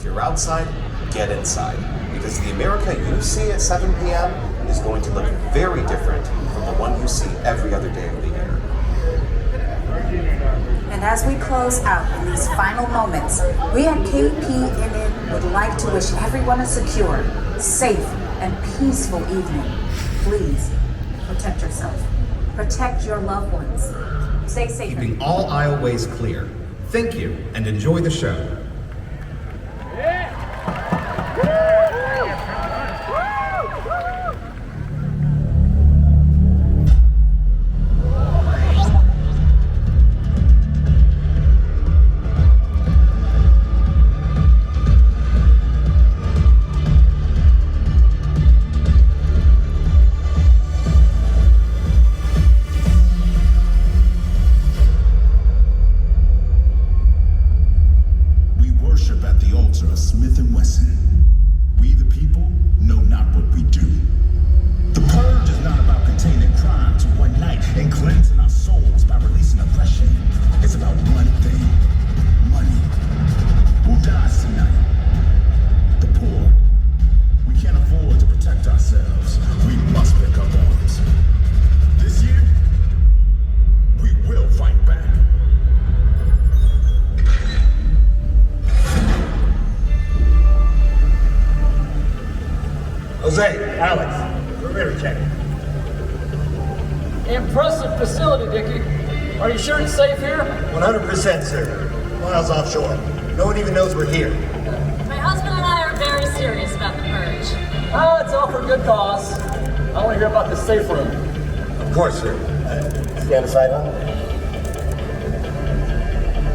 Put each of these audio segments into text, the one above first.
If you're outside, get inside. Because the America you see at 7 p.m. is going to look very different from the one you see every other day of the year. And as we close out in these final moments, we at KPNN would like to wish everyone a secure, safe, and peaceful evening. Please protect yourself. Protect your loved ones. Stay safe. Keeping all aisleways clear. Thank you and enjoy the show. Jose, Alex, perimeter check. Impressive facility, Dickie. Are you sure it's safe here? 100%, sir. Miles offshore. No one even knows we're here. My husband and I are very serious about the purge. Oh, it's all for good cause. I want to hear about the safe room. Of course, sir. Stand aside, huh?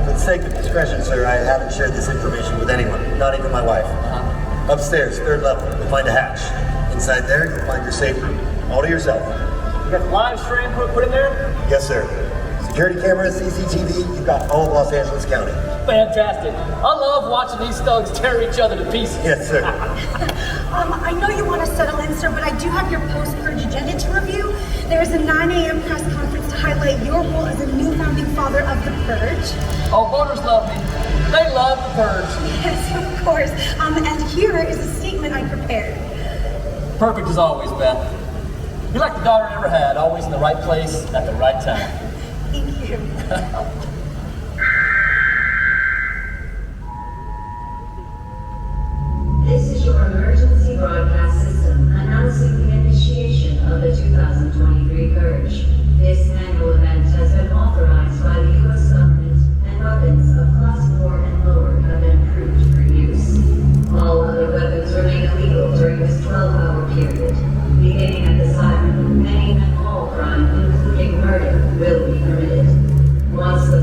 For the sake of discretion, sir, I haven't shared this information with anyone, not even my wife. Upstairs, third level, you'll find a hatch. Inside there, you'll find your safe room. All to yourself. You got the live stream put in there? Yes, sir. Security cameras, CCTV, you've got all of Los Angeles County. Fantastic. I love watching these thugs tear each other to pieces. Yes, sir. I know you want to settle in, sir, but I do have your post-purge agenda to review. There is a 9 a.m. press conference to highlight your role as a new founding father of the Purge. Oh, voters love me. They love the Purge. Yes, of course. And here is a statement I prepared. Perfect as always, Beth. You're like the daughter I never had, always in the right place at the right time. Thank you. This is your emergency broadcast system announcing the initiation of the 2023 Purge. This annual event has been authorized by the U.S. government, and weapons of Class 4 and lower have been approved for use. All other weapons remain illegal during this 12-hour period. Beginning at the siren, any and all crime, including murder, will be permitted. Once the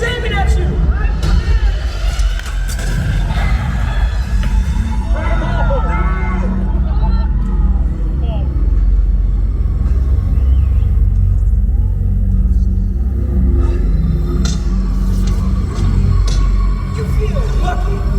He's aiming at you! You feel lucky?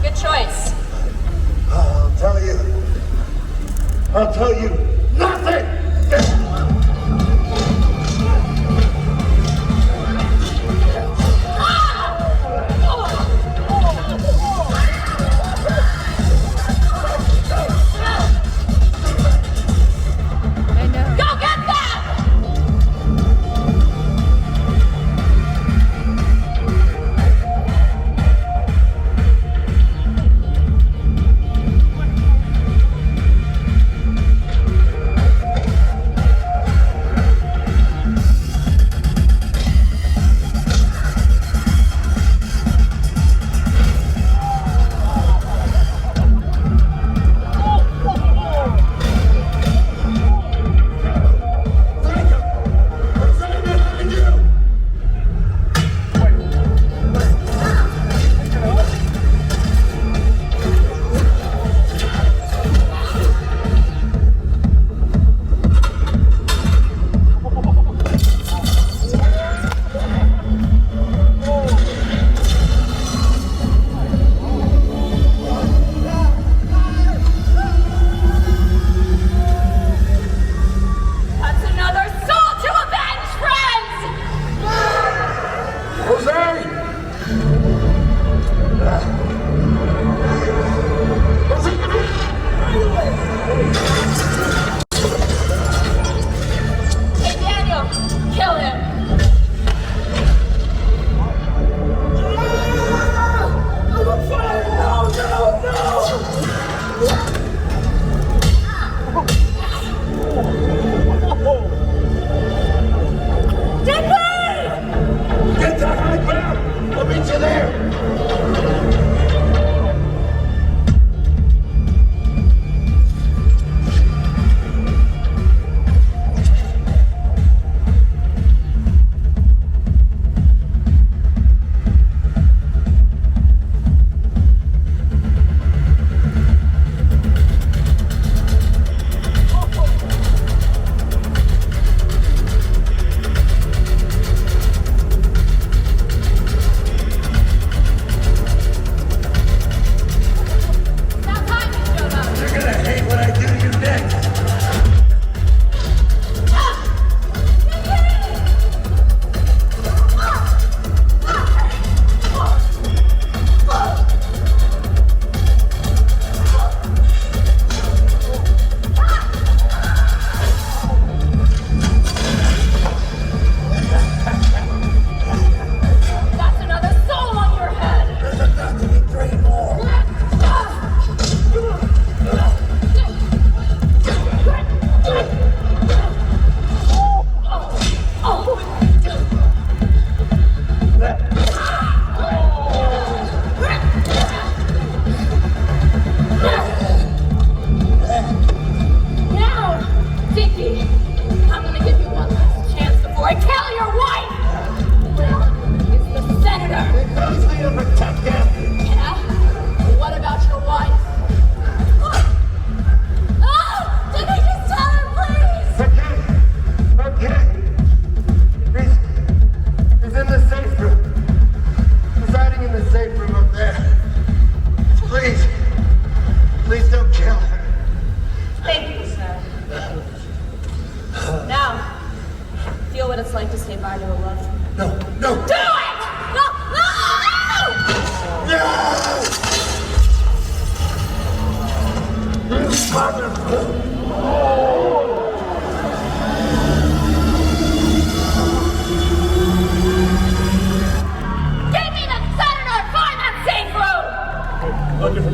Good choice. I'll tell you nothing!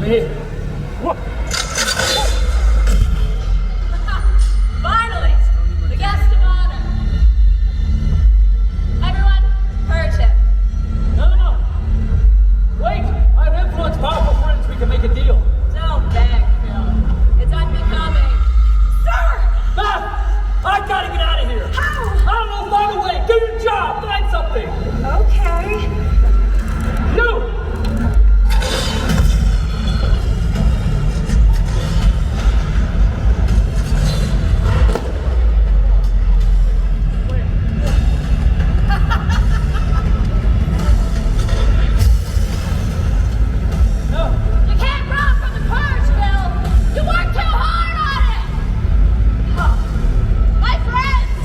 me. Finally, the guest of honor. Everyone, purge him. No. Wait, I have influence, powerful friends. We can make a deal. Don't beg, Phil. It's unbecoming. Sir! Beth, I gotta get out of here. How? I don't know, find a way. Do your job. Find something. Okay. You! You can't run from the purge, Phil. You worked too hard on it. Huh. My friends,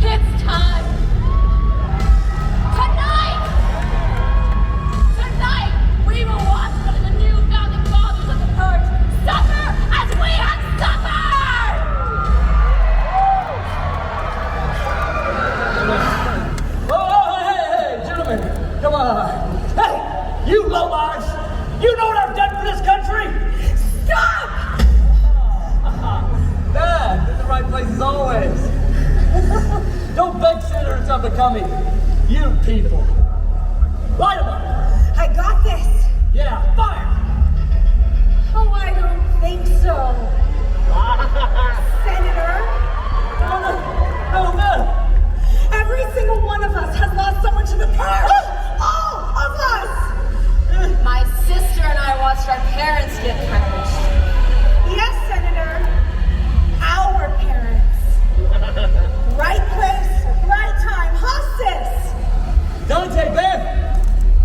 it's time. Tonight, we will watch one of the new founding fathers of the purge suffer as we have suffered. Oh, hey, gentlemen, come on. Hey, you lowlifes, you know what I've done for this country? Stop! Bad, in the right place as always. Don't beg sinners of becoming. You people. Light 'em up. I got this. Yeah, fire. Oh, I don't think so. Senator, No, man. every single one of us has lost someone to the purge. All of us. My sister and I watched our parents get purged. Yes, Senator. Our parents. Right place, right time. Huh, sis? Dante, Beth,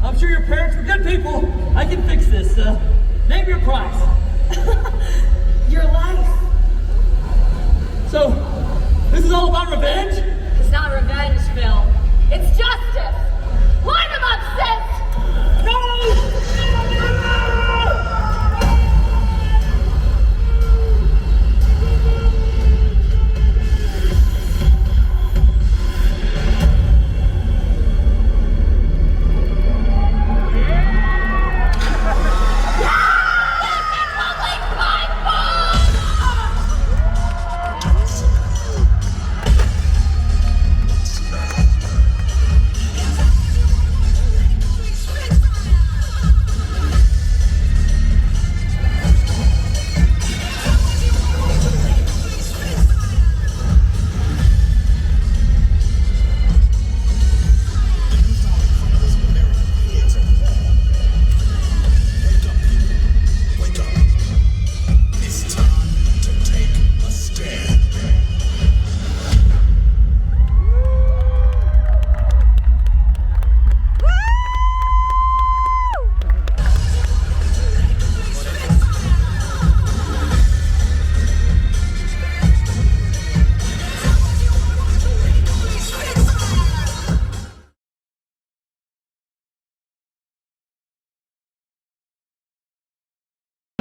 I'm sure your parents were good people. I can fix this. Name your price. Your life. So, this is all about revenge? It's not revenge, Phil. It's justice. One of us